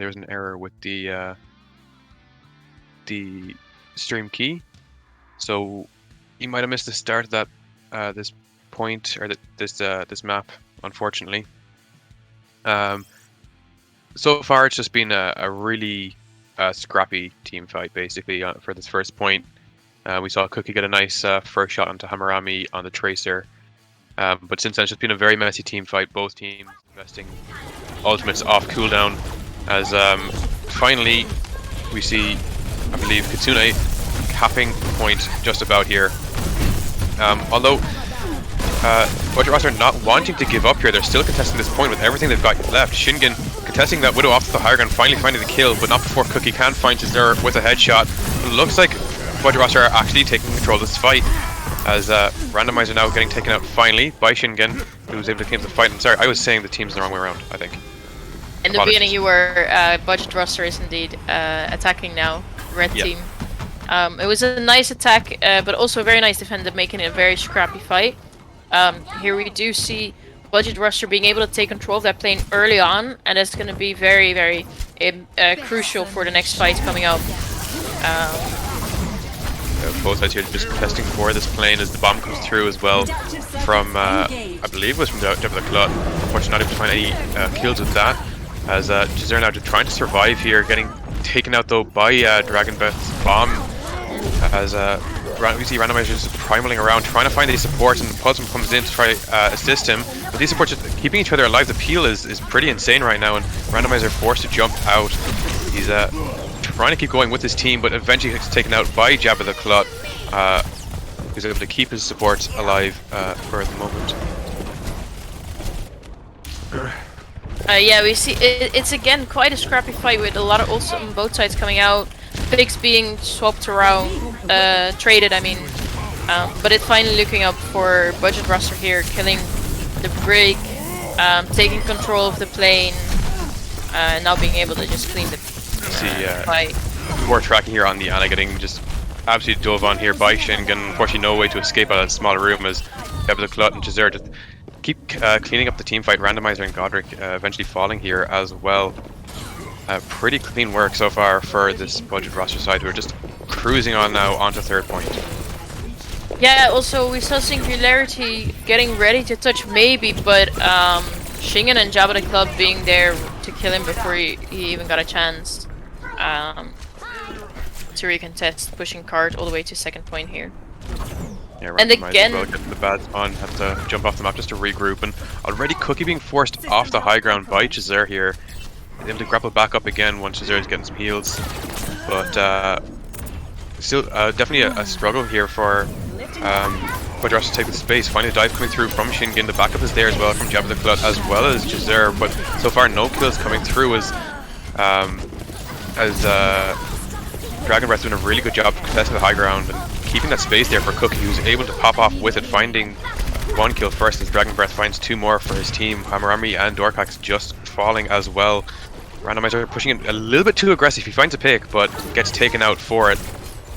there was an error with the stream key, so you might have missed the start of that this point or this map, unfortunately. So far it's just been a really scrappy team fight basically for this first point. We saw Cookie get a nice first shot onto Hamarami on the Tracer, but since then it's just been a very messy team fight, both teams investing ultimates off cooldown, as finally we see, I believe, Kitsune capping the point just about here. Although Budget Roster not wanting to give up here, they're still contesting this point with everything they've got left. Shingen contesting that Widow off to the higher ground, finally finding the kill, but not before Cookie can find Jazur with a headshot. It looks like Budget Roster are actually taking control of this fight, as Randomizer now getting taken out finally by Shingen, who was able to clean up the fight. I'm sorry, I was saying the team's the wrong way around, I think. In the beginning you were, Budget Roster is indeed attacking now, red team. It was a nice attack, but also a very nice defender, making it a very scrappy fight. Here we do see Budget Roster being able to take control of that plane early on, and that's going to be very, very crucial for the next fight coming up. Both sides here just testing for this plane as the bomb comes through as well from, I believe it was from the Jab of the Clut. Unfortunately not able to find any kills with that, as Jazur now just trying to survive here, getting taken out though by Dragonbeth's bomb, as we see Randomizer just primaling around trying to find these supports, and Pulsum comes in to try assist him. But these supports just keeping each other alive. The peel is pretty insane right now, and Randomizer forced to jump out. He's trying to keep going with his team, but eventually gets taken out by Jabba the Clut. He's able to keep his support alive for the moment. Yeah, we see it's again quite a scrappy fight with a lot of ults on both sides coming out. Picks being swapped around, traded, I mean. But it's finally looking up for Budget Roster here, killing the brig, taking control of the plane, and now being able to just clean the fight. More tracking here on the Ana, getting just absolutely dove on here by Shingen. Unfortunately, no way to escape out of that smaller room, as Jabba the Clut and Jazur just keep cleaning up the team fight. Randomizer and Godric eventually falling here as well. Pretty clean work so far for this Budget Roster side, who are just cruising on now onto third point. Yeah, also we saw Singularity getting ready to touch maybe, but Shingen and Jabba the Club being there to kill him before he even got a chance to recontest, pushing card all the way to second point here. Yeah, and again, well, getting the bad on, have to jump off the map just to regroup, and already Cookie being forced off the high ground by Jazur here. Able to grapple back up again once Jazur is getting some heals, but still definitely a struggle here for Budget Roster to take the space. Finally, dive coming through from Shingen. The backup is there as well from Jabba the Clut as well as Jazur, but so far no kills coming through, as Dragonbreath doing a really good job contesting the high ground and keeping that space there for Cookie, who's able to pop off with it, finding one kill first as Dragonbreath finds two more for his team. Hamarami and Dorkax just falling as well. Randomizer pushing it a little bit too aggressive. He finds a pick, but gets taken out for it.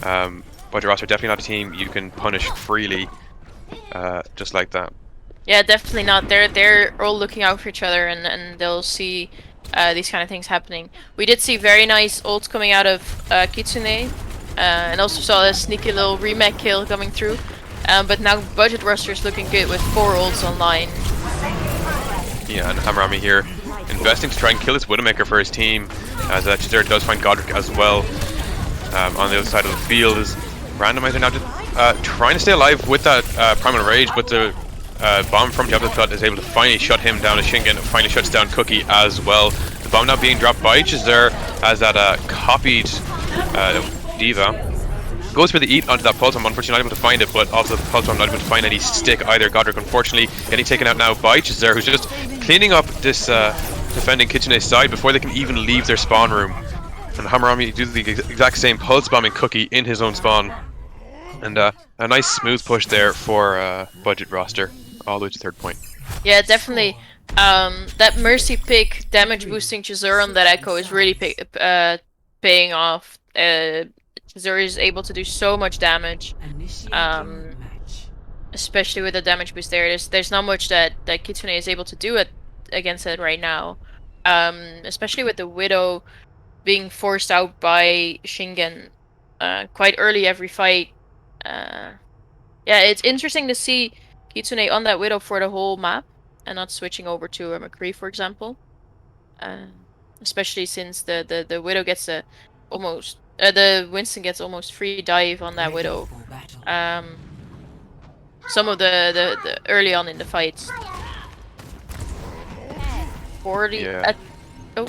Budget Roster definitely not a team you can punish freely, just like that. Yeah, definitely not. They're all looking out for each other, and they'll see these kind of things happening. We did see very nice ults coming out of Kitsune, and also saw a sneaky little remake kill coming through. But now Budget Roster is looking good with 4 ults online. Yeah, and Hamarami here investing to try and kill this Widowmaker for his team, as Jazur does find Godric as well on the other side of the field. As Randomizer now just trying to stay alive with that Primal Rage, but the bomb from Jabba the Clut is able to finally shut him down, as Shingen finally shuts down Cookie as well. The bomb now being dropped by Jazur, as that copied Diva goes for the eat onto that Pulse Bomb. Unfortunately not able to find it, but also the Pulse Bomb not able to find any stick either. Godric unfortunately getting taken out now by Jazur, who's just cleaning up this defending Kitsune side before they can even leave their spawn room. And Hamarami do the exact same, Pulse Bombing Cookie in his own spawn. And a nice smooth push there for Budget Roster all the way to third point. Yeah, definitely. That Mercy pick damage boosting Jazur on that Echo is really paying off. Jazur is able to do so much damage, especially with the damage boost there. There's not much that Kitsune is able to do against it right now. especially with the Widow being forced out by Shingen quite early every fight. Yeah, it's interesting to see Kitsune on that Widow for the whole map and not switching over to a McCree, for example. Especially since the Widow gets the Winston gets almost free dive on that Widow. Some of the early on in the fights. 40. Yeah. Oh.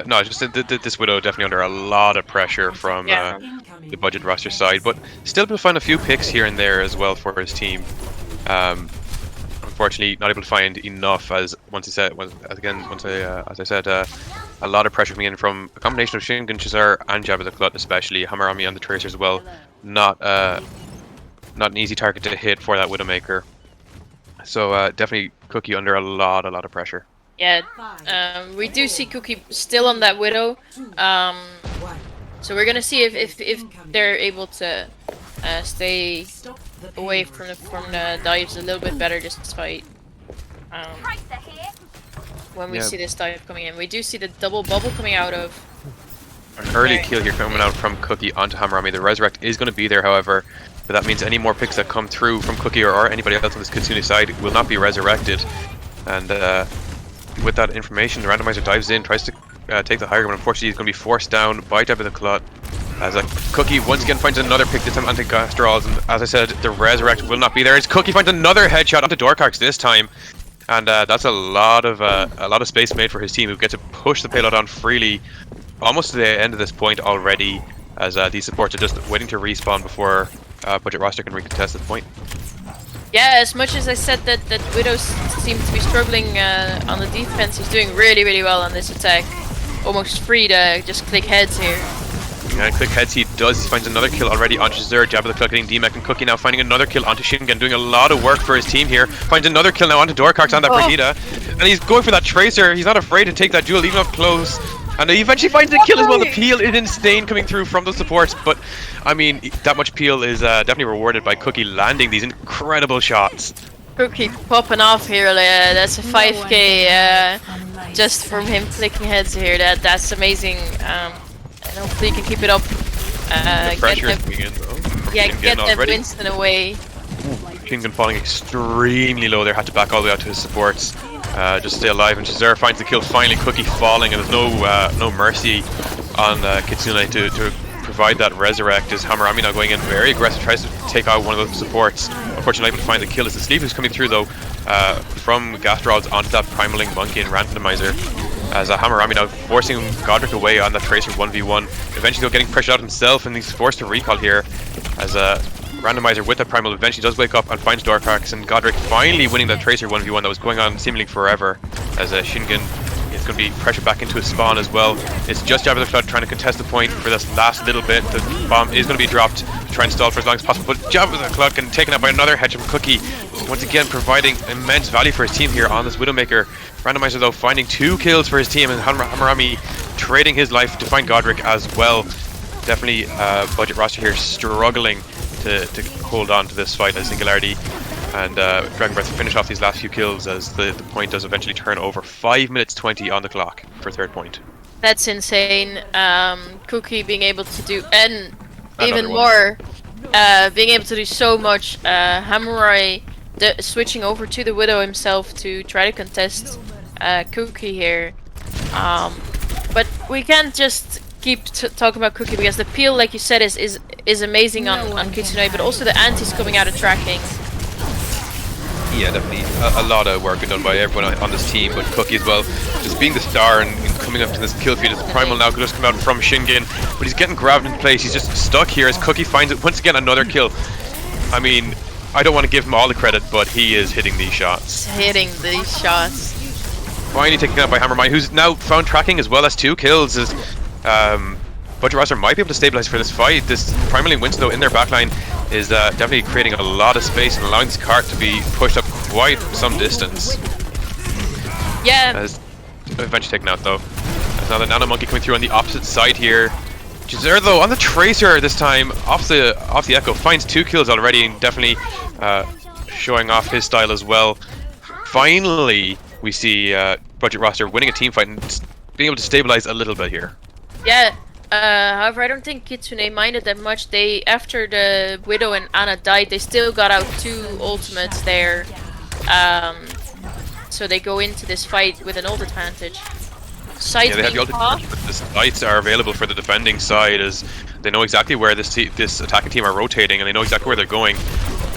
No, just this Widow definitely under a lot of pressure from the budget roster side, but still able to find a few picks here and there as well for his team. Unfortunately, not able to find enough, as as I said, a lot of pressure coming in from a combination of Shingen, Chazar, and Jabba the Hutt, especially Hamarami on the Tracer as well. Not an easy target to hit for that Widowmaker. So definitely Cookie under a lot of pressure. Yeah, we do see Cookie still on that Widow. So we're gonna see if they're able to stay away from the dives a little bit better this fight. When we see this dive coming in, we do see the double bubble coming out of. An early kill here coming out from Cookie onto Hamarami. The Resurrect is going to be there, however, but that means any more picks that come through from Cookie or anybody else on this Kitsune side will not be resurrected. And with that information, the randomizer dives in, tries to take the higher ground. Unfortunately, he's going to be forced down by Jabba the Hutt. As Cookie once again finds another pick, this time onto Gastrals, and as I said, the Resurrect will not be there. As Cookie finds another headshot onto Dorkax this time, and that's a lot of space made for his team, who get to push the payload on freely, almost to the end of this point already, as these supports are just waiting to respawn before budget roster can recontest this point. Yeah, as much as I said that Widow seems to be struggling on the defense, he's doing really well on this attack. Almost free to just click heads here. And click heads he does. He finds another kill already onto Shazur. Jabba the Hutt getting DMAC, and Cookie now finding another kill onto Shingen, doing a lot of work for his team here. Finds another kill now onto Dorkax on that Brigitte. And he's going for that Tracer. He's not afraid to take that duel even up close. And he eventually finds the kill as well. The peel is insane coming through from the supports, but I mean, that much peel is definitely rewarded by Cookie landing these incredible shots. Cookie popping off here, that's a 5k just from him clicking heads here. That's amazing. And hopefully he can keep it up. The pressure is coming in though. Yeah, get them Winston away. Shingen falling extremely low there, had to back all the way out to his supports. Just stay alive, and Shazur finds the kill finally. Cookie falling, and there's no mercy on Kitsune to provide that resurrect. As Hamarami now going in very aggressive, tries to take out one of those supports. Unfortunately, able to find the kill as the sleep is coming through though from Gastrods onto that Primaling Monkey and Randomizer. As Hamarami now forcing Godric away on that Tracer 1v1. Eventually though getting pressured out himself, and he's forced to recall here as Randomizer with that Primal eventually does wake up and finds Dorkax, and Godric finally winning that Tracer 1v1 that was going on seemingly forever, as Shingen is going to be pressured back into his spawn as well. It's just Jabba the Hutt trying to contest the point for this last little bit. The bomb is going to be dropped to try and stall for as long as possible, but Jabba the Hutt getting taken out by another headshot from Cookie, once again providing immense value for his team here on this Widowmaker. Randomizer though finding 2 kills for his team, and Hamarami trading his life to find Godric as well. Definitely budget roster here struggling to hold on to this fight as Singularity and Dragon Breath finish off these last few kills, as the point does eventually turn over. 5 minutes 20 on the clock for third point. That's insane. Cookie being able to do, and even more, being able to do so much. Hamurai switching over to the Widow himself to try to contest Cookie here. But we can't just keep talking about Cookie, because the peel, like you said, is amazing on Kitsune, but also the antis coming out of tracking. Yeah, definitely a lot of work done by everyone on this team, but Cookie as well, just being the star and coming up to this kill feed. As Primal now could just come out from Shingen, but he's getting grabbed in place. He's just stuck here as Cookie finds it once again, another kill. I mean, I don't want to give him all the credit, but he is hitting these shots. Finally taken out by Hammermine, who's now found tracking as well as 2 kills. As Budget roster might be able to stabilize for this fight. This primarily Winston though in their backline is definitely creating a lot of space and allowing this cart to be pushed up quite some distance. Yeah. As eventually taken out though. There's now the Nano Monkey coming through on the opposite side here. Jazur though on the Tracer this time off the Echo finds 2 kills already, and definitely showing off his style as well. Finally we see Budget Roster winning a team fight and being able to stabilize a little bit here. Yeah. However, I don't think Kitsune minded that much. They, after the Widow and Ana died, they still got out 2 ultimates there. So they go into this fight with an ult advantage. Sides They have the being ultimate, but the sites are available for the defending side as they know exactly where this attacking team are rotating, and they know exactly where they're going.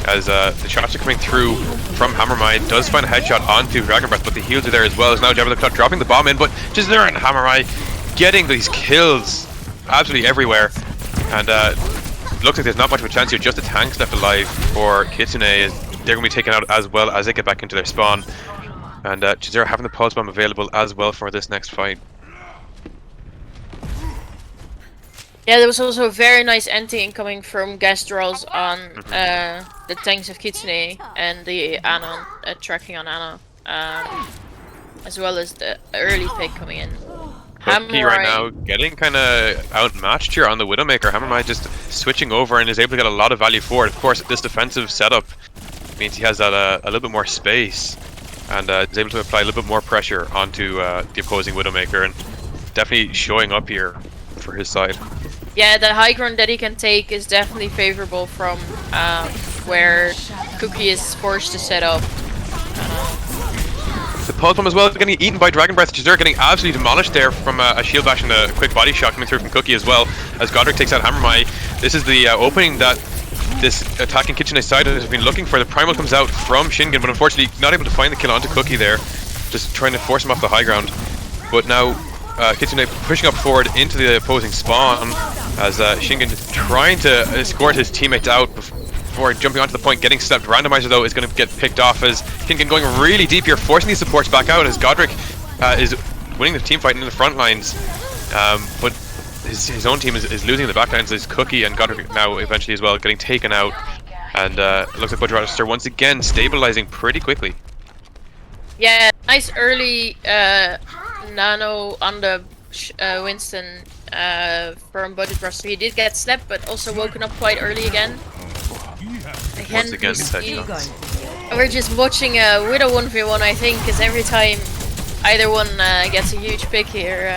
As the shots are coming through from Hammermai, does find a headshot onto Dragon Breath, but the heals are there as well. As now Jabba the Clock dropping the bomb in, but Jizzer and Hammermai getting these kills absolutely everywhere. And looks like there's not much of a chance here. Just the tanks left alive for Kitsune. As they're going to be taken out as well as they get back into their spawn. And Jizzer having the pulse bomb available as well for this next fight. Yeah, there was also a very nice ending coming from gas draws on the tanks of Kitsune and the Ana, tracking on Ana, as well as the early pick coming in. Cookie right now getting kind of outmatched here on the Widowmaker. Hammermai just switching over and is able to get a lot of value for it. Of course, this defensive setup means he has that a little bit more space and is able to apply a little bit more pressure onto the opposing Widowmaker, and definitely showing up here for his side. Yeah, the high ground that he can take is definitely favorable from where Cookie is forced to set up. The pulse bomb as well getting eaten by Dragon Breath. Jizzer getting absolutely demolished there from a shield bash and a quick body shot coming through from Cookie as well, as Godric takes out Hammermai. This is the opening that this attacking Kitsune side has been looking for. The primal comes out from Shingen, but unfortunately not able to find the kill onto Cookie there, just trying to force him off the high ground. But now Kitsune pushing up forward into the opposing spawn as Shingen is trying to escort his teammates out before jumping onto the point, getting slept. Randomizer though is going to get picked off as Shingen going really deep here, forcing these supports back out as Godric is winning the team fight in the front lines. But his own team is losing the back lines as Cookie and Godric now eventually as well getting taken out. And it looks like Budget Roster once again stabilizing pretty quickly. Yeah, nice early nano on the Winston from Budget Roster. He did get slept, but also woken up quite early again. Once again, these headshots. We're just watching a Widow 1v1, I think, because every time either one gets a huge pick here,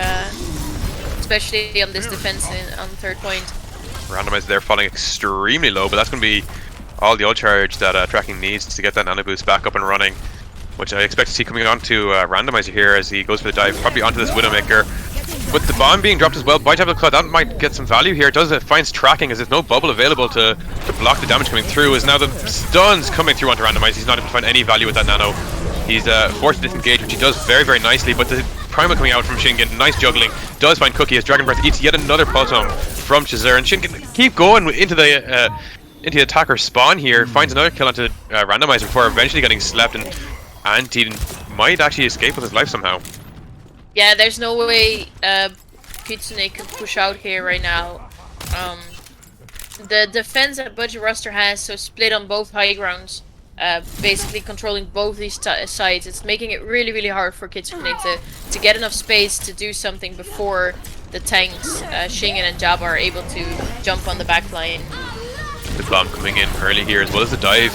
especially on this defense on third point. Randomizer there falling extremely low, but that's going to be all the ult charge that Tracking needs to get that nano boost back up and running, which I expect to see coming on to Randomizer here as he goes for the dive, probably onto this Widowmaker. With the bomb being dropped as well by Jabba the Cloud, that might get some value here. It finds tracking as there's no bubble available to block the damage coming through, as now the stuns coming through onto Randomizer. He's not able to find any value with that nano. He's forced to disengage, which he does very, very nicely, but the primal coming out from Shingen, nice juggling, does find Cookie as Dragon Breath eats yet another pulse bomb from Jizzer, and Shingen keep going into the attacker spawn here, finds another kill onto Randomizer before eventually getting slept, and he might actually escape with his life somehow. Yeah, there's no way Kitsune can push out here right now. The defense that Budget Roster has, so split on both high grounds, basically controlling both these sides. It's making it really, really hard for Kitsune to get enough space to do something before the tanks, Shingen and Jabba, are able to jump on the back line. The bomb coming in early here, as well as the dive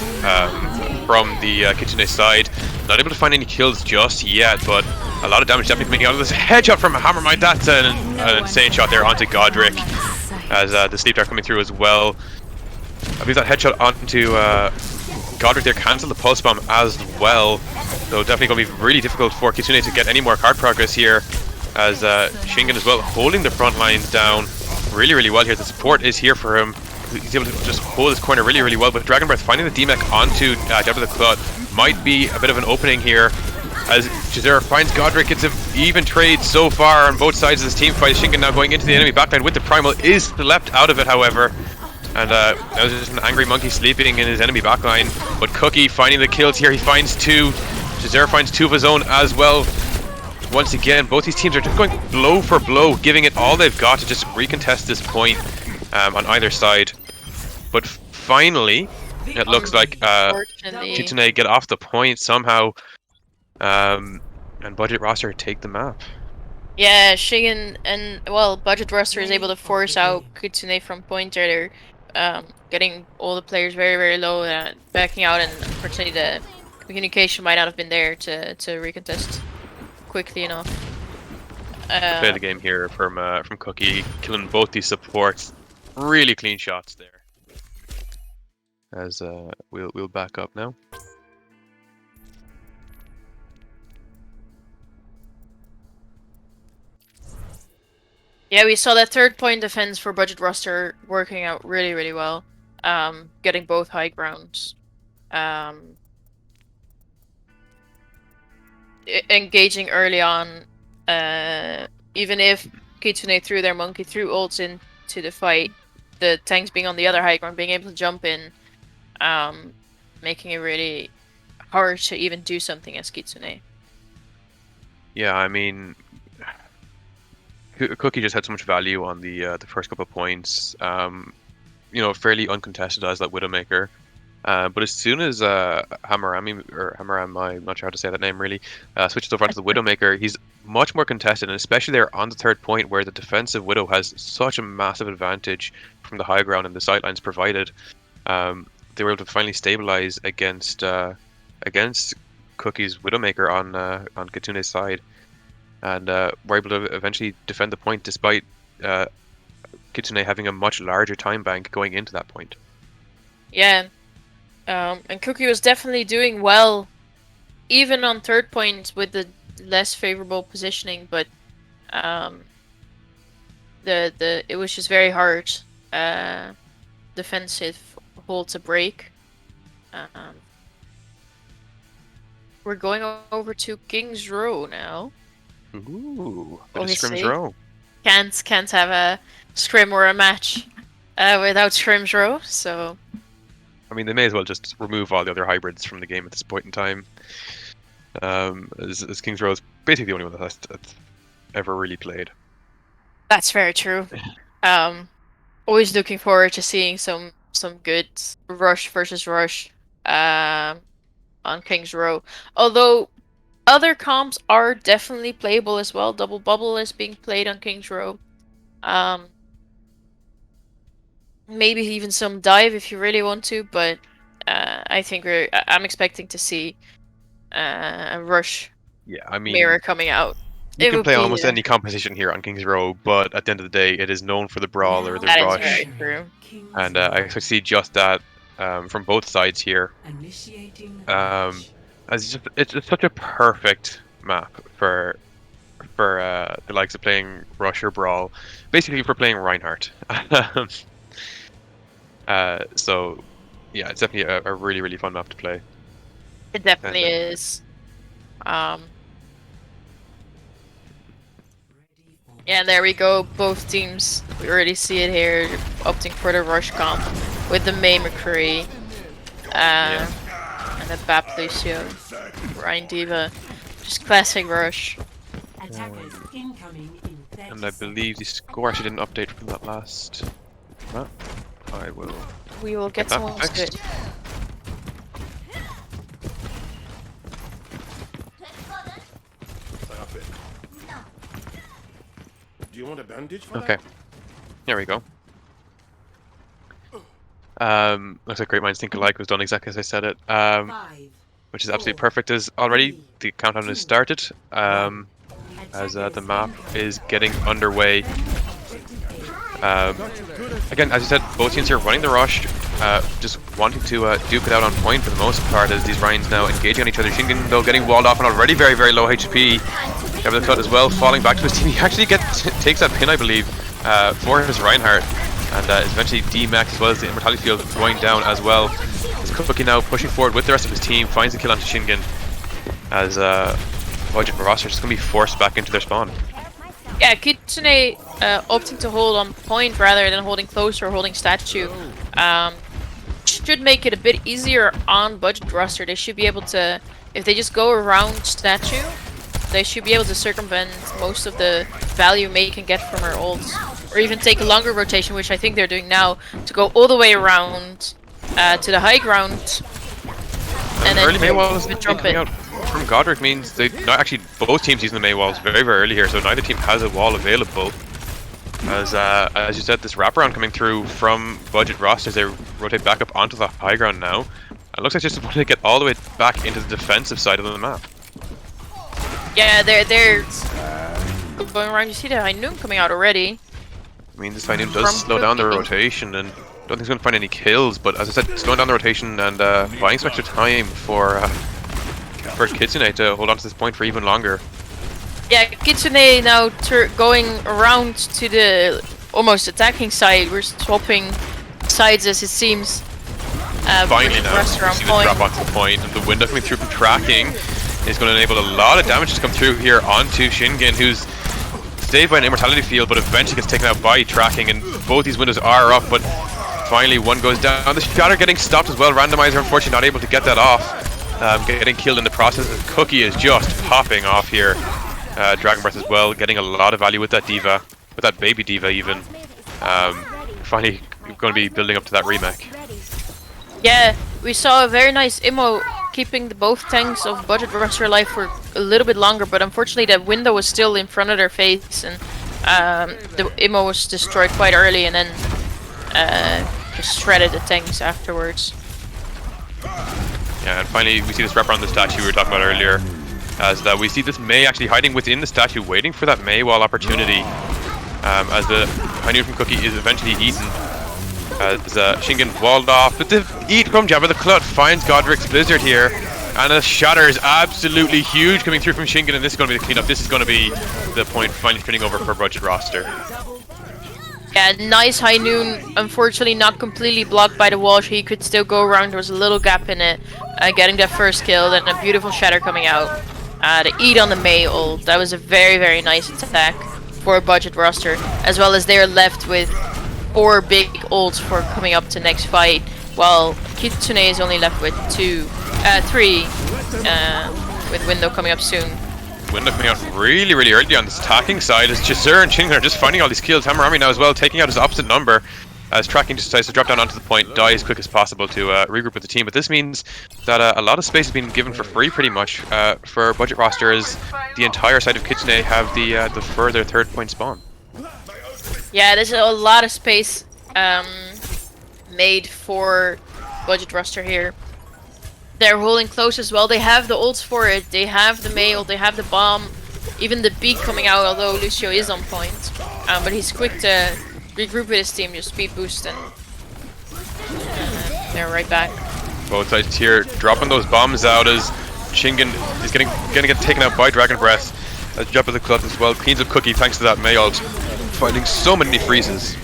from the Kitsune side. Not able to find any kills just yet, but a lot of damage definitely coming out of this headshot from Hammermai. That's an insane shot there onto Godric, as the sleep dart coming through as well. I believe that headshot onto Godric there cancelled the pulse bomb as well, so definitely going to be really difficult for Kitsune to get any more card progress here, as Shingen as well holding the front lines down really, really well here. The support is here for him. He's able to just hold his corner really, really well, but Dragon Breath finding the DMech onto Jabba the Cloud might be a bit of an opening here, as Jizzer finds Godric. It's an even trade so far on both sides of this team fight. Shingen now going into the enemy backline with the primal, is slept out of it however, and now there's just an angry monkey sleeping in his enemy backline, but Cookie finding the kills here. He finds 2, Jizzer finds 2 of his own as well. Once again, both these teams are just going blow for blow, giving it all they've got to just recontest this point on either side. But finally, it looks like Kitsune get off the point somehow, and Budget Roster take the map. Yeah, Shingen and, well, Budget Roster is able to force out Kitsune from point there, getting all the players very, very low, backing out, and unfortunately the communication might not have been there to recontest quickly enough. Play the game here from Cookie, killing both these supports. Really clean shots there. As we'll back up now. Yeah, we saw that third point defense for budget roster working out really, really well. Getting both high grounds. Engaging early on. Even if Kitsune threw their monkey threw ults into the fight, the tanks being on the other high ground, being able to jump in, making it really hard to even do something as Kitsune. Yeah, I mean, Cookie just had so much value on the first couple of points. You know, fairly uncontested as that Widowmaker. But as soon as Hammerami, I'm not sure how to say that name really, switches over onto the Widowmaker, he's much more contested, and especially there on the third point where the defensive Widow has such a massive advantage from the high ground and the sightlines provided. They were able to finally stabilize against Cookie's Widowmaker on Kitsune's side, and were able to eventually defend the point despite Kitsune having a much larger time bank going into that point. Yeah. And Cookie was definitely doing well, even on third point with the less favorable positioning, but it was just very hard defensive hold to break. We're going over to King's Row now. Ooh, bit of Scrims Row. Can't have a scrim or a match without Scrims Row, so. I mean, they may as well just remove all the other hybrids from the game at this point in time. As King's Row is basically the only one that's ever really played. That's very true. Always looking forward to seeing some good Rush versus Rush on King's Row. Although other comps are definitely playable as well. Double Bubble is being played on King's Row. Maybe even some dive if you really want to, but I think I'm expecting to see a Rush mirror coming out. You can play almost any composition here on King's Row, but at the end of the day, it is known for the brawl or the rush. That is very true. And I expect to see just that from both sides here. As it's just such a perfect map for the likes of playing Rush or Brawl, basically for playing Reinhardt. So, yeah, it's definitely a really, really fun map to play. It definitely is. Yeah, there we go. Both teams, we already see it here, opting for the Rush comp with the May McCree and the Bap Lucio, Ryan Diva. Just classic Rush. And I believe the score actually didn't update from that last map. We will get someone good. Do you want a bandage for Okay. that? There we go. Looks like Great Minds Think Alike was done exactly as I said it. Which is absolutely perfect as already the countdown has started. As the map is getting underway. Again, as you said, both teams here running the rush, just wanting to duke it out on point for the most part as these Ryans now engaging on each other. Shingen though getting walled off and already very, very low HP. Got the cut as well, falling back to his team. He actually takes that pin, I believe, for his Reinhardt, and is eventually D-Max as well as the Immortality Field going down as well. As Cookie now pushing forward with the rest of his team, finds the kill onto Shingen as Budget roster is just going to be forced back into their spawn. Yeah, Kitsune opting to hold on point rather than holding close or holding statue should make it a bit easier on Budget roster. They should be able to, if they just go around statue, they should be able to circumvent most of the value May can get from her ults. Or even take a longer rotation, which I think they're doing now, to go all the way around to the high ground. And then early May walls jump in. From Godric means they actually both teams using the May walls very, very early here, so neither team has a wall available. As you said, this wraparound coming through from Budget rosters, they rotate back up onto the high ground now. And It looks like just wanting to get all the way back into the defensive side of the map. Yeah, they're going around. You see the High Noon coming out already. I mean, this High Noon does slow down the rotation, and don't think he's going to find any kills, but as I said, slowing down the rotation and buying some extra time for Kitsune to hold on to this point for even longer. Yeah, Kitsune now going around to the almost attacking side. We're swapping sides as it seems. Finally now, you see the drop onto the point, and the window coming through from tracking is going to enable a lot of damage to come through here onto Shingen, who's saved by an immortality field, but eventually gets taken out by tracking, and both these windows are up, but finally one goes down. The shatter getting stopped as well. Randomizer unfortunately not able to get that off, getting killed in the process. Cookie is just popping off here. Dragon Breath as well, getting a lot of value with that diva, with that baby diva even. Finally going to be building up to that remake. Yeah, we saw a very nice immo keeping both tanks of Budget Ruster alive for a little bit longer, but unfortunately that window was still in front of their face, and the immo was destroyed quite early, and then just shredded the tanks afterwards. Yeah, and finally we see this wrap around the statue we were talking about earlier, as that we see this Mei actually hiding within the statue, waiting for that Mei wall opportunity, as the High Noon from Cookie is eventually eaten. As Shingen walled off, but the eat from Jabba the Clut finds Godric's Blizzard here, and a shatter is absolutely huge coming through from Shingen, and this is going to be the cleanup. This is going to be the point finally turning over for Budget Roster. Yeah, nice High Noon, unfortunately not completely blocked by the wall. He could still go around, there was a little gap in it, getting that first kill, then a beautiful shatter coming out. The eat on the Mei ult, that was a very, very nice attack for Budget Roster, as well as they're left with 4 big ults for coming up to next fight, while Kitsune is only left with 3, with Window coming up soon. Window coming out really, really early on this attacking side, as Chazur and Shingen are just finding all these kills. Hamarami now as well, taking out his opposite number, as tracking just decides to drop down onto the point, die as quick as possible to regroup with the team. But this means that a lot of space has been given for free pretty much for Budget Roster, as the entire side of Kitsune have the further 3rd point spawn. Yeah, there's a lot of space made for Budget Roster here. They're holding close as well. They have the ults for it. They have the Mei ult, they have the bomb, even the beak coming out, although Lucio is on point. But he's quick to regroup with his team, just speed boost, and they're right back. Both sides here dropping those bombs out as Shingen is gonna get taken out by Dragon Breath. As Jabba the Clut as well cleans up Cookie thanks to that Mei ult, finding so many freezes.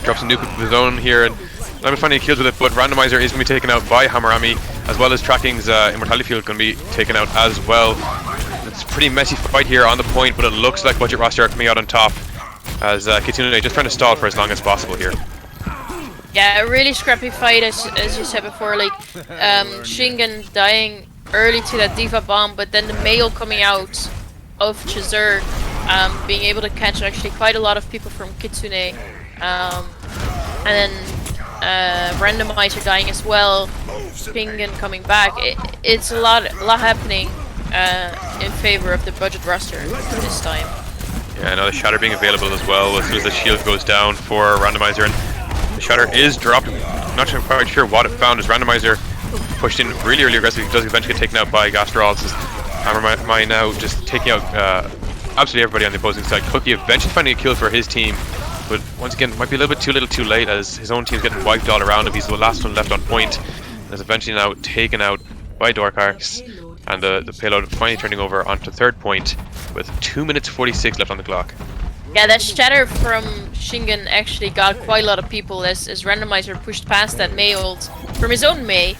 Drops a nuke of his own here, and not finding kills with it, but Randomizer is going to be taken out by Hamarami, as well as Tracking's Immortality Field going to be taken out as well. It's a pretty messy fight here on the point, but it looks like Budget Roster are coming out on top, as Kitsune just trying to stall for as long as possible here. Yeah, a really scrappy fight, as you said before, like Shingen dying early to that Diva bomb, but then the Mei ult coming out of Chazur, being able to catch actually quite a lot of people from Kitsune, and then Randomizer dying as well, Shingen coming back. It's a lot happening in favor of the Budget Roster this time. Yeah, now the Shatter being available as well as soon as the shield goes down for Randomizer, and the Shatter is dropped. Not quite sure what it found as Randomizer pushed in really, really aggressively. He does eventually get taken out by Gastrals. Hammermine now just taking out absolutely everybody on the opposing side. Cookie eventually finding a kill for his team, but once again might be a little bit too late, as his own team's getting wiped all around him. He's the last one left on point, and is eventually now taken out by Dorkarx, and the payload finally turning over onto 3rd point with 2 minutes 46 left on the clock. Yeah, that shatter from Shingen actually got quite a lot of people as Randomizer pushed past that Mei ult from his own Mei,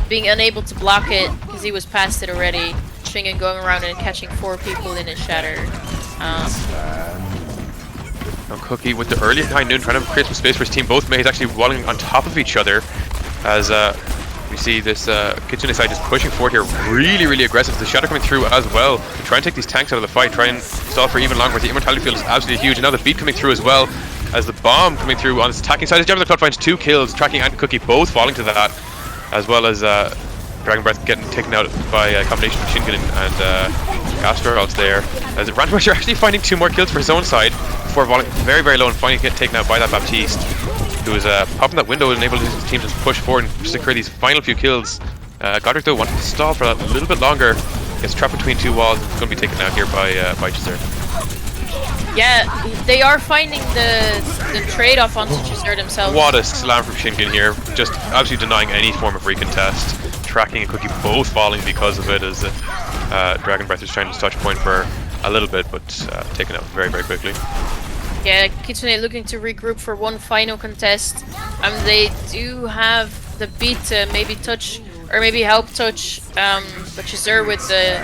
being unable to block it because he was past it already. Shingen going around and catching 4 people in his shatter. Now Cookie with the early High Noon trying to create some space for his team. Both Meis actually walling on top of each other, as we see this Kitsune side just pushing forward here, really, really aggressive. The Shatter coming through as well to try and take these tanks out of the fight, try and stall for even longer. The Immortality Field is absolutely huge, and now the beat coming through as well, as the bomb coming through on his attacking side. As Jabba the Clut finds 2 kills, Tracking and Cookie both falling to that, as well as Dragon Breath getting taken out by a combination of Shingen and Gastrals there. As Randomizer actually finding 2 more kills for his own side before falling very, very low and finally getting taken out by that Baptiste. who is popping that window and enabling his team to push forward and secure these final few kills. Godric though wanted to stall for a little bit longer. Gets trapped between two walls and is going to be taken out here by Chiseur. Yeah, they are finding the trade-off onto Chiseur themselves. What a slam from Shinken here. Just absolutely denying any form of recontest. Tracking and Cookie both falling because of it, as Dragon Breath is trying to touch point for a little bit, but taken out very, very quickly. Yeah, Kitsune looking to regroup for one final contest. They do have the beat to maybe touch, or maybe help touch, but Chiseur with the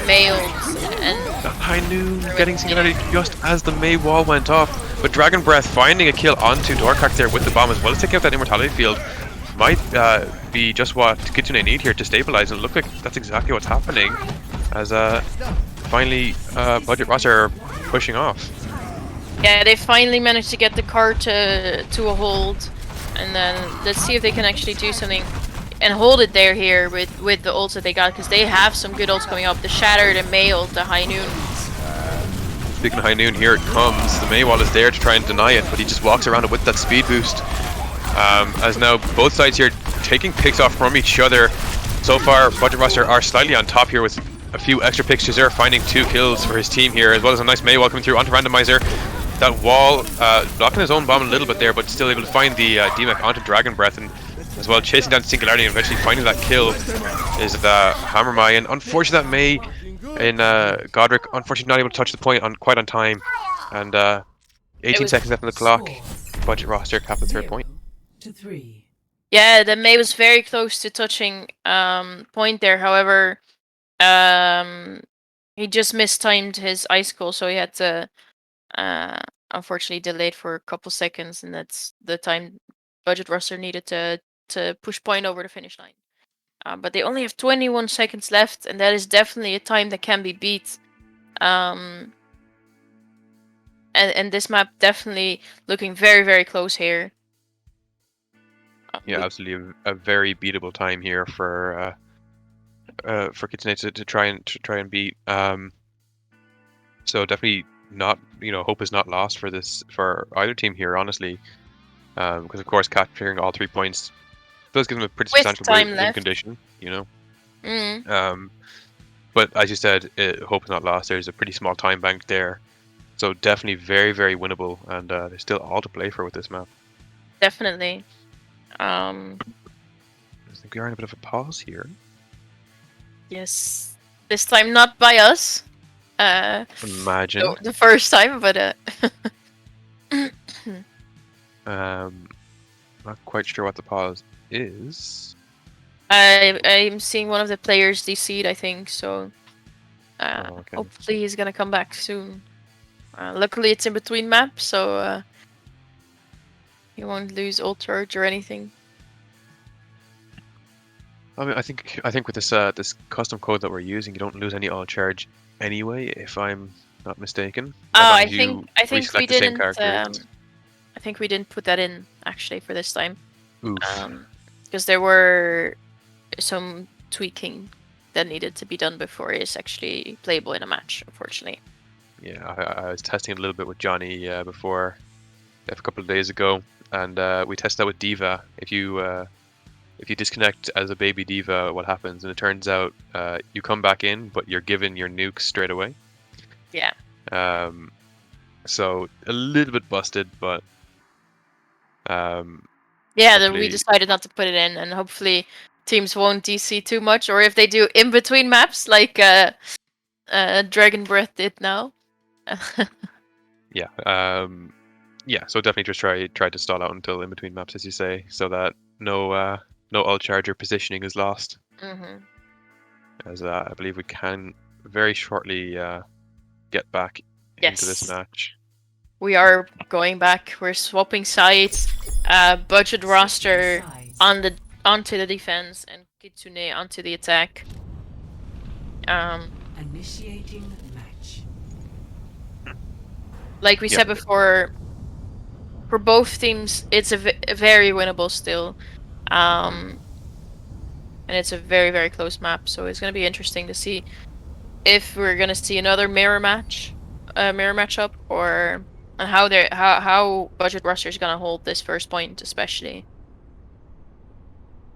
mails and High Noon getting Singularity just as the Mei wall went off, but Dragon Breath finding a kill onto Doorcrack there with the bomb as well as taking out that Immortality field might be just what Kitsune need here to stabilize, and look like that's exactly what's happening as finally Budget Roster are pushing off. yeah, they finally managed to get the car to a hold, and then let's see if they can actually do something and hold it there here with the ults that they got, because they have some good ults coming up. The Shatter, the Mei ult, the High Noon. Speaking of High Noon, here it comes. The Mei wall is there to try and deny it, but he just walks around it with that speed boost. As now both sides here taking picks off from each other. So far, Budget Roster are slightly on top here with a few extra picks. Chiseur finding 2 kills for his team here, as well as a nice Mei wall coming through onto Randomizer. That wall blocking his own bomb a little bit there, but still able to find the DMAC onto Dragon Breath, and as well chasing down Singularity and eventually finding that kill is Hammer Mai. And unfortunately that Mei in Godric, unfortunately not able to touch the point quite on time. And 18 seconds left on the clock. Budget Roster cap the 3rd point. Yeah, the Mei was very close to touching point there. However, he just mistimed his icicle, so he had to unfortunately delayed for a couple seconds, and that's the time Budget Roster needed to push point over the finish line. But they only have 21 seconds left, and that is definitely a time that can be beat. And this map definitely looking very, very close here. Yeah, absolutely a very beatable time here for Kitsune to try and beat. So definitely not, hope is not lost for either team here, honestly, because of course capturing all 3 points does give them a pretty substantial win condition, but as you said, hope is not lost. There's a pretty small time bank there, so definitely very, very winnable, and there's still all to play for with this map. Definitely. I think we are in a bit of a pause here. Yes, this time not by us. Imagine. No, the first time, but not quite sure what the pause is. I'm seeing one of the players DC'd, I think, so okay. Hopefully he's gonna come back soon. Luckily it's in between maps, so he won't lose ult charge or anything. I mean, I think with this this custom code that we're using, you don't lose any ult charge anyway, if I'm not mistaken. I think we didn't. I think we didn't put that in actually for this time. Because there were some tweaking that needed to be done before it's actually playable in a match, unfortunately. Yeah, I was testing it a little bit with Johnny before, a couple of days ago, and we tested that with D.Va. If you disconnect as a baby D.Va, what happens? And it turns out you come back in, but you're given your nukes straight away. Yeah. So a little bit busted, but yeah, we decided not to put it in, and hopefully teams won't DC too much, or if they do in between maps, like Dragon Breath did now. Yeah. Yeah. So definitely just try to stall out until in between maps, as you say, so that no ult charge or positioning is lost. As I believe we can very shortly get back into this match. We are going back. We're swapping sides. Budget Roster onto the defense, and Kitsune onto the attack. Initiating match. Like we said before, for both teams, it's a very winnable still. And it's a very, very close map, so it's going to be interesting to see if we're going to see another mirror matchup, or and how Budget Roster is gonna hold this first point, especially.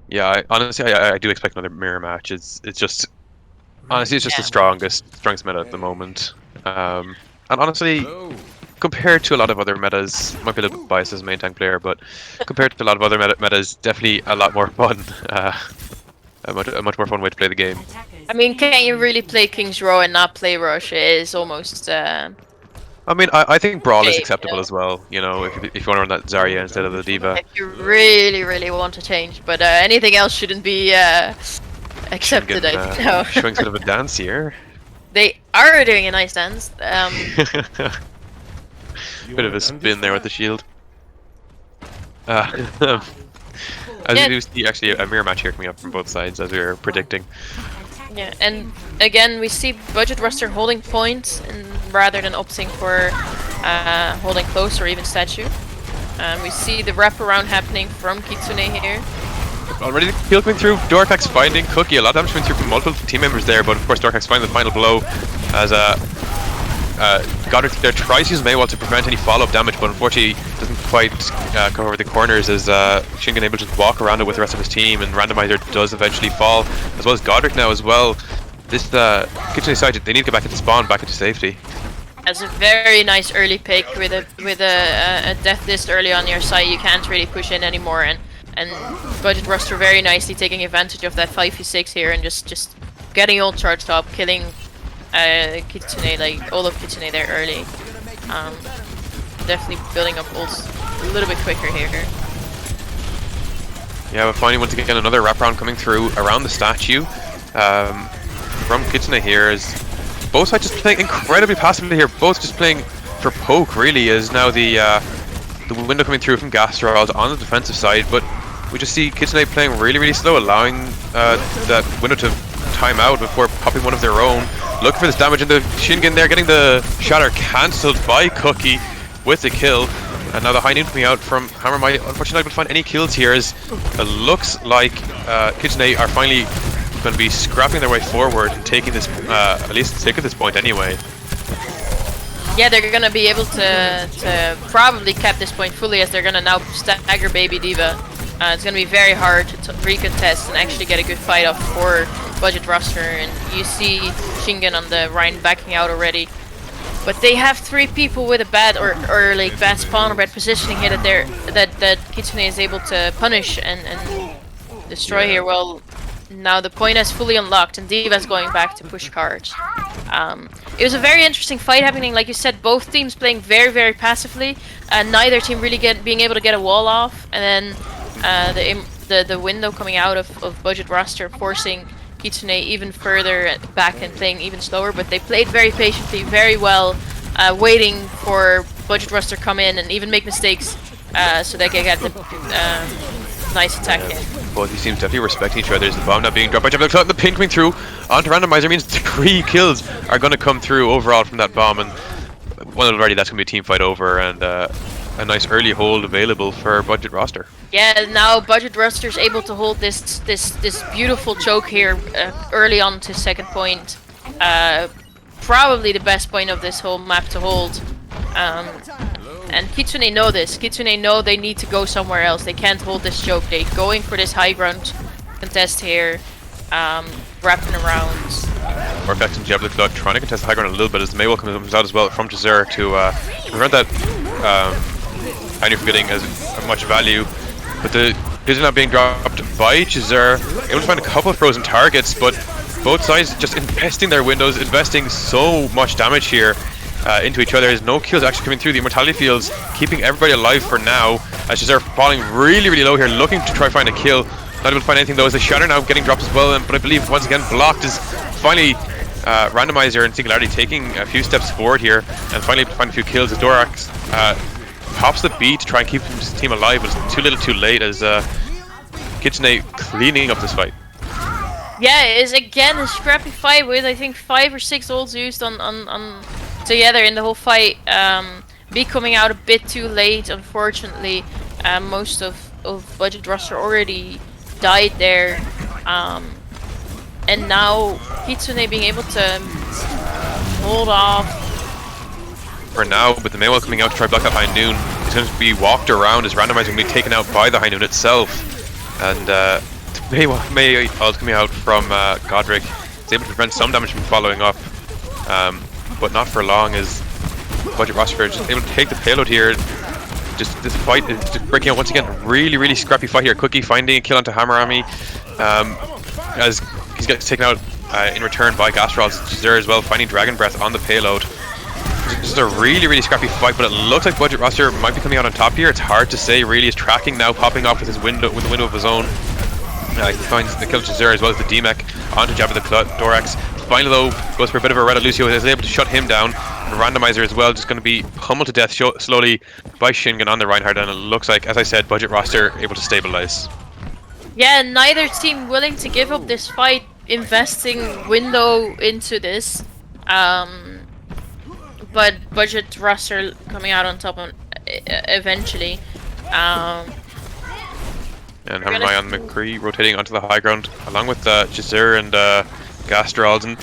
Yeah, honestly, I do expect another mirror match. It's just honestly, it's just the Yeah. strongest meta at the moment. And honestly, compared to a lot of other metas, might be a little bit biased as a main tank player, but compared to a lot of other metas, definitely a lot more fun. A much more fun way to play the game. I mean, can you really play King's Row and not play Rush? It is almost. I mean, I think Brawl is Okay, acceptable yeah. as well, you know, if you want to run that Zarya instead of the D.Va. If you really want to change, but anything else shouldn't be accepted. Showing, I know. showing sort of a dance here. They are doing a nice dance. Bit of a spin there with the shield. As Yeah. we do see actually a mirror match here coming up from both sides, as we were predicting. Yeah, and again we see Budget Roster holding points and rather than opting for holding close or even statue. We see the wraparound happening from Kitsune here. Already the kill coming through, Dorkax finding Cookie, a lot of damage coming through from multiple team members there, but of course Dorkax finding the final blow as Godric there tries to use Maywall to prevent any follow-up damage, but unfortunately doesn't quite cover the corners as Shingen able to just walk around it with the rest of his team, and Randomizer does eventually fall, as well as Godric now as well. This Kitsune side, they need to get back into spawn, back into safety. As a very nice early pick with a death list early on your side, you can't really push in anymore, and Budget Roster very nicely taking advantage of that 5v6 here and just getting all charged up, killing Kitsune, like all of Kitsune there early. Definitely building up ults a little bit quicker here. Yeah, we're finding once again another wraparound coming through around the statue from Kitsune here, as both sides just playing incredibly passively here, both just playing for poke really, is now the window coming through from Gastrod on the defensive side, but we just see Kitsune playing really slow, allowing that window to time out before popping one of their own. Looking for this damage, and the Shingen there getting the shatter cancelled by Cookie with the kill. And now the high noon coming out from Hammer might unfortunately not able to find any kills here, as it looks like Kitsune are finally going to be scrapping their way forward and taking this, at least take at this point anyway. Yeah, they're gonna be able to probably cap this point fully, as they're gonna now stagger Baby D.Va. It's gonna be very hard to recontest and actually get a good fight off for Budget Roster, and you see Shingen on the Rhine backing out already. But they have 3 people with a bad or like bad spawn or bad positioning here that Kitsune is able to punish and destroy here. Well, now the point is fully unlocked and D.Va's going back to push cards. It was a very interesting fight happening, like you said, both teams playing very passively, and neither team really being able to get a wall off, and then the window coming out of Budget Roster forcing Kitsune even further back and playing even slower, but they played very patiently, very well, waiting for Budget Roster come in and even make mistakes so they can get the nice attack in. Both these teams definitely respecting each other. There's the bomb now being dropped by Jump. The pin coming through onto Randomizer means 3 kills are going to come through overall from that bomb, and one already that's going to be a team fight over, and a nice early hold available for Budget Roster. Yeah, now Budget Roster is able to hold this beautiful choke here early on to second point. Probably the best point of this whole map to hold. And Kitsune know this. Kitsune know they need to go somewhere else. They can't hold this choke. They're going for this high ground contest here, wrapping around. Dorkax and Javelin Flood trying to contest the high ground a little bit, as the Maywall comes out as well from Jazur to prevent that Pioneer from getting as much value. But the kills are now being dropped by Jazur, able to find a couple of frozen targets, but both sides just investing their windows, investing so much damage here into each other. There's no kills actually coming through. The immortality fields keeping everybody alive for now, as Jazur falling really low here, looking to try find a kill. Not able to find anything though, as the shatter now getting dropped as well, but I believe once again blocked, is finally Randomizer and Singularity taking a few steps forward here and finally able to find a few kills as Dorax pops the beat to try and keep his team alive, but it's too little too late, as Kitsune cleaning up this fight. Yeah, it is again a scrappy fight with I think 5 or 6 ults used on together in the whole fight. B coming out a bit too late, unfortunately. Most of Budget Roster already died there, and now Kitsune being able to hold off for now, but the Maywell coming out to try to block that High Noon is going to be walked around as Randomizer going to be taken out by the High Noon itself. And Maywell coming out from Godric is able to prevent some damage from following up, but not for long as Budget Roster just able to take the payload here. Just this fight is just breaking out once again. Really scrappy fight here. Cookie finding a kill onto Hammerami as he gets taken out in return by Gastrol's Jazir as well, finding Dragon Breath on the payload. Just a really scrappy fight, but it looks like Budget Roster might be coming out on top here. It's hard to say really. His tracking now popping off with his window with the window of his own. He finds the kill Jazir as well as the DMEC onto Jabba the Dorax. Finally though, goes for a bit of a Red Lucio, is able to shut him down. And Randomizer as well, just going to be pummeled to death slowly by Shingun on the Reinhardt, and it looks like, as I said, Budget Roster able to stabilize. Yeah, neither team willing to give up this fight, investing window into this. But Budget Roster coming out on top eventually. And Hammermai on McCree rotating onto the high ground along with Jazir and Gastrolds. And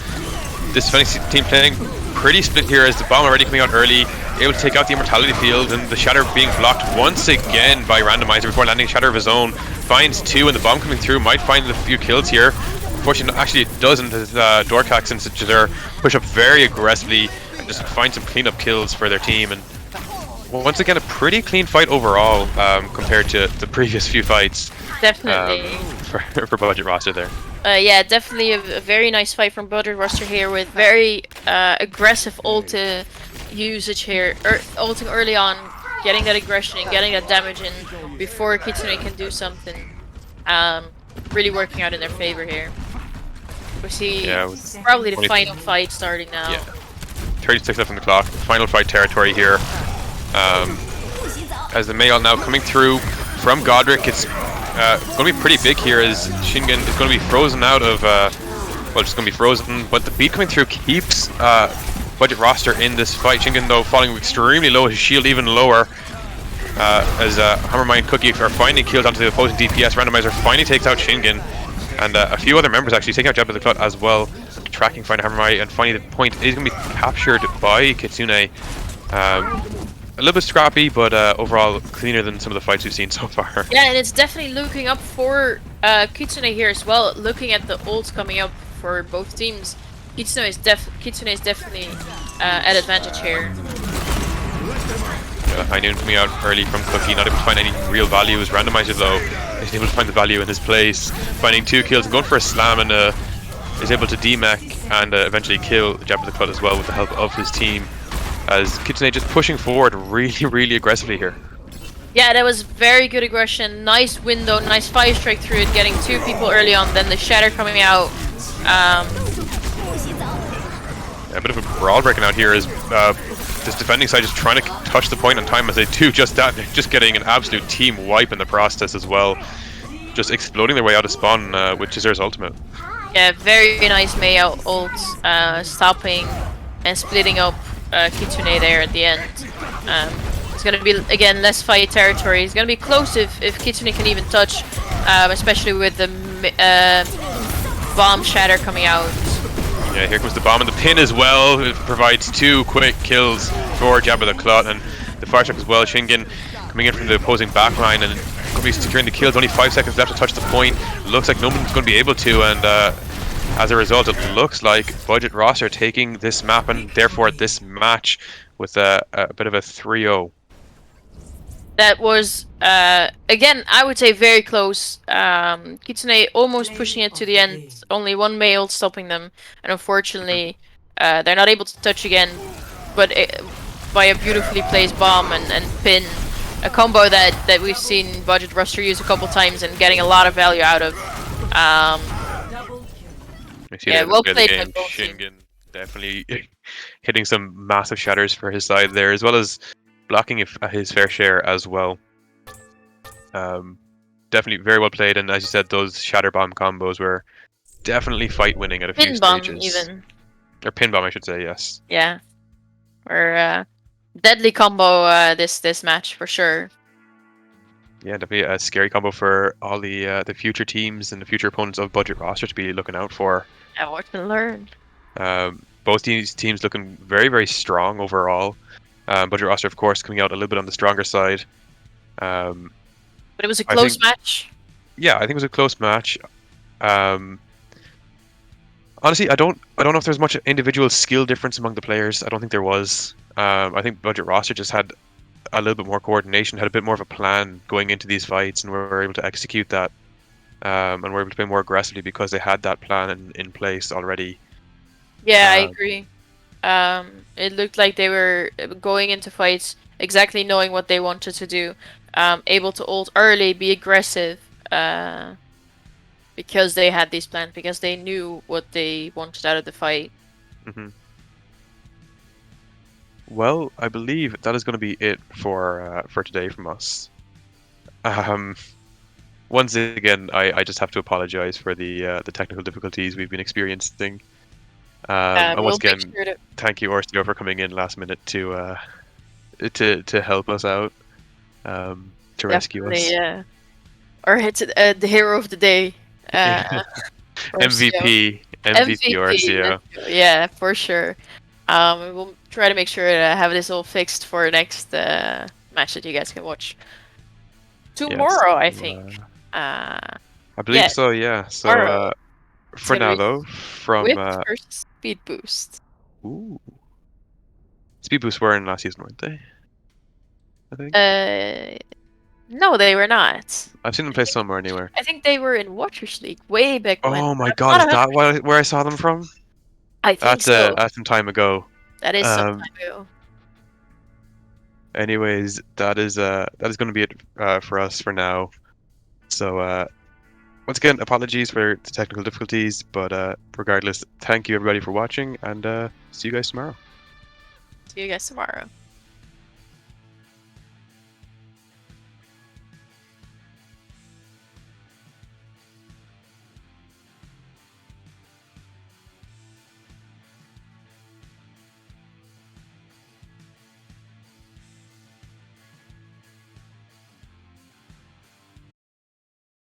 this defending team playing pretty split here as the bomb already coming out early, able to take out the Immortality Field, and the Shatter being blocked once again by Randomizer before landing Shatter of his own. Finds two, and the bomb coming through might find a few kills here. Unfortunately, actually it doesn't, as Dorkax and Jazir push up very aggressively and just find some cleanup kills for their team. And once again, a pretty clean fight overall compared to the previous few fights. Definitely. For Budget Roster there. Yeah, definitely a very nice fight from Budget Roster here with very aggressive ult usage here. Ulting early on, getting that aggression and getting that damage in before Kitsune can do something. Really working out in their favor here. We see probably the final fight starting now. Yeah. 36 left on the clock. Final fight territory here. As the Mayall now coming through from Godric, it's going to be pretty big here as Shingun is going to be frozen out of, well, just going to be frozen, but the beat coming through keeps Budget Roster in this fight. Shingun though falling extremely low, his shield even lower, as Hammermai and Cookie are finding kills onto the opposing DPS. Randomizer finally takes out Shingun, and a few other members actually taking out Jabba the Clut as well, tracking find Hammermai, and finally the point is going to be captured by Kitsune. A little bit scrappy, but overall cleaner than some of the fights we've seen so far. Yeah, and it's definitely looking up for Kitsune here as well. Looking at the ults coming up for both teams, Kitsune is definitely at advantage here. High Noon coming out early from Cookie, not able to find any real value. As Randomizer though is able to find the value in his place, finding two kills and going for a slam, and is able to DMEC and eventually kill Jabba the Clut as well with the help of his team. As Kitsune just pushing forward really aggressively here. Yeah, that was very good aggression. Nice window, nice fire strike through it, getting two people early on, then the Shatter coming out. A bit of a brawl breaking out here as this defending side just trying to touch the point on time as they do just that. They're just getting an absolute team wipe in the process as well. Just exploding their way out of spawn with Jazir's ultimate. Yeah, very nice Mei ult, stopping and splitting up Kitsune there at the end. It's gonna be again less fight territory. It's gonna be close if Kitsune can even touch, especially with the bomb Shatter coming out. Yeah, here comes the bomb and the pin as well. It provides two quick kills for Jabba the Clut, and the fire strike as well. Shingun coming in from the opposing backline and going to be securing the kills. Only 5 seconds left to touch the point. Looks like no one's going to be able to, and as a result, it looks like Budget Roster taking this map and therefore this match with a bit of a 3-0. That was, again, I would say very close. Kitsune almost pushing it to the end. Only one Mei ult stopping them. And unfortunately, they're not able to touch again. But by a beautifully placed bomb and pin. A combo that we've seen Budget Roster use a couple times and getting a lot of value out of. Yeah, well played by both teams. Shingun definitely hitting some massive shatters for his side there, as well as blocking his fair share as well. Definitely very well played, and as you said, those shatter bomb combos were definitely fight winning at a few Pin stages. bomb even. Or pin bomb, I should say, yes. Yeah. Or deadly combo this match for sure. Yeah, definitely a scary combo for all the future teams and the future opponents of Budget Roster to be looking out for. Yeah, watch and learn. Both these teams looking very strong overall. Budget roster, of course, coming out a little bit on the stronger side. Um, But it was a I close think- match. yeah, I think it was a close match. Honestly, I don't know if there's much individual skill difference among the players. I don't think there was. I think Budget roster just had a little bit more coordination, had a bit more of a plan going into these fights, and were able to execute that. And were able to play more aggressively because they had that plan in place already. Yeah, I Um, agree. It looked like they were going into fights exactly knowing what they wanted to do. Able to ult early, be aggressive, because they had these plans, because they knew what they wanted out of the fight. mhm. Well, I believe that is going to be it for today from us. Um, Once again, I just have to apologize for the technical difficulties we've been experiencing. And once We'll make again, sure to thank you, Orstio, for coming in last minute to help us out, to rescue definitely, us. yeah. Or hit the hero of the day. Orcio. MVP MVP, Orstio. let's go. Yeah, for sure. We'll try to make sure to have this all fixed for next match that you guys can watch tomorrow, I So, think. I believe Yeah, so. Yeah. So tomorrow. It's for gonna now be though, from Swift versus Speed Boost. ooh, Speed Boost were in last season, weren't they? I think No, they were not. I've seen them play somewhere anywhere. I think they were in Watchers League way back when. Oh my I'm God, not is that 100%. where I saw them from? I think so. That's some time ago. That is some Um, time ago. anyways, that is going to be it for us for now. So once again, apologies for the technical difficulties, but regardless, thank you everybody for watching, and see you guys tomorrow. See you guys tomorrow.